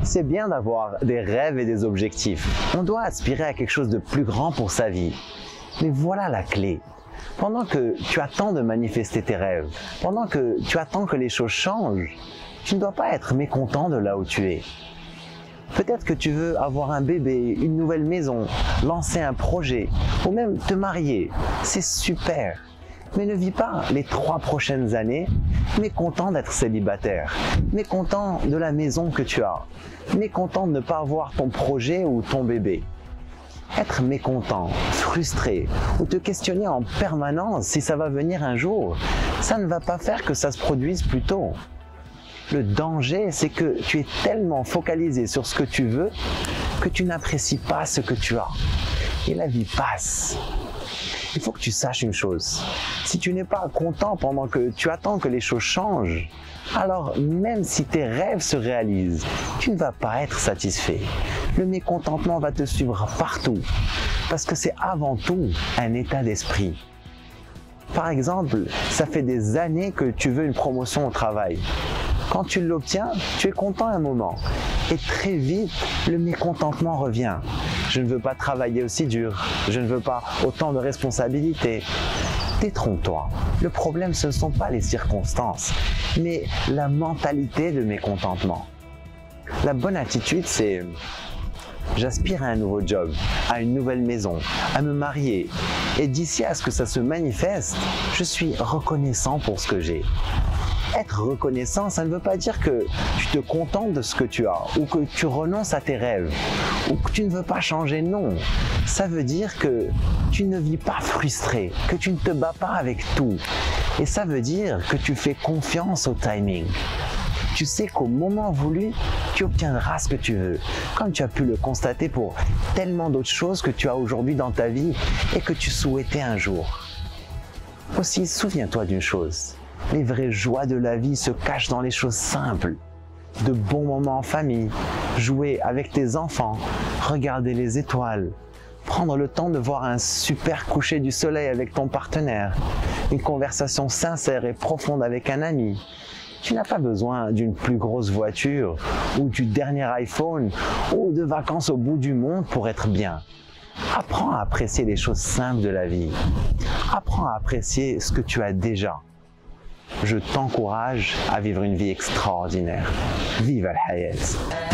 C'est bien d'avoir des rêves et des objectifs. On doit aspirer à quelque chose de plus grand pour sa vie. Mais voilà la clé. Pendant que tu attends de manifester tes rêves, pendant que tu attends que les choses changent, tu ne dois pas être mécontent de là où tu es. Peut-être que tu veux avoir un bébé, une nouvelle maison, lancer un projet ou même te marier. C'est super. Mais ne vis pas les 3 prochaines années mécontent d'être célibataire, mécontent de la maison que tu as, mécontent de ne pas avoir ton projet ou ton bébé. Être mécontent, frustré ou te questionner en permanence si ça va venir un jour, ça ne va pas faire que ça se produise plus tôt. Le danger, c'est que tu es tellement focalisé sur ce que tu veux que tu n'apprécies pas ce que tu as. Et la vie passe. Il faut que tu saches une chose. Si tu n'es pas content pendant que tu attends que les choses changent, alors même si tes rêves se réalisent, tu ne vas pas être satisfait. Le mécontentement va te suivre partout, parce que c'est avant tout un état d'esprit. Par exemple, ça fait des années que tu veux une promotion au travail. Quand tu l'obtiens, tu es content un moment. Et très vite, le mécontentement revient. Je ne veux pas travailler aussi dur. Je ne veux pas autant de responsabilités. Détrompe-toi. Le problème, ce ne sont pas les circonstances, mais la mentalité de mécontentement. La bonne attitude, c'est j'aspire à un nouveau job, à une nouvelle maison, à me marier. Et d'ici à ce que ça se manifeste, je suis reconnaissant pour ce que j'ai. Être reconnaissant, ça ne veut pas dire que tu te contentes de ce que tu as ou que tu renonces à tes rêves ou que tu ne veux pas changer, non. Ça veut dire que tu ne vis pas frustré, que tu ne te bats pas avec tout. Et ça veut dire que tu fais confiance au timing. Tu sais qu'au moment voulu, tu obtiendras ce que tu veux, comme tu as pu le constater pour tellement d'autres choses que tu as aujourd'hui dans ta vie et que tu souhaitais un jour. Aussi, souviens-toi d'une chose. Les vraies joies de la vie se cachent dans les choses simples. De bons moments en famille, jouer avec tes enfants, regarder les étoiles, prendre le temps de voir un super coucher du soleil avec ton partenaire, une conversation sincère et profonde avec un ami. Tu n'as pas besoin d'une plus grosse voiture ou du dernier iPhone ou de vacances au bout du monde pour être bien. Apprends à apprécier les choses simples de la vie. Apprends à apprécier ce que tu as déjà. Je t'encourage à vivre une vie extraordinaire. Vive al-Hayat!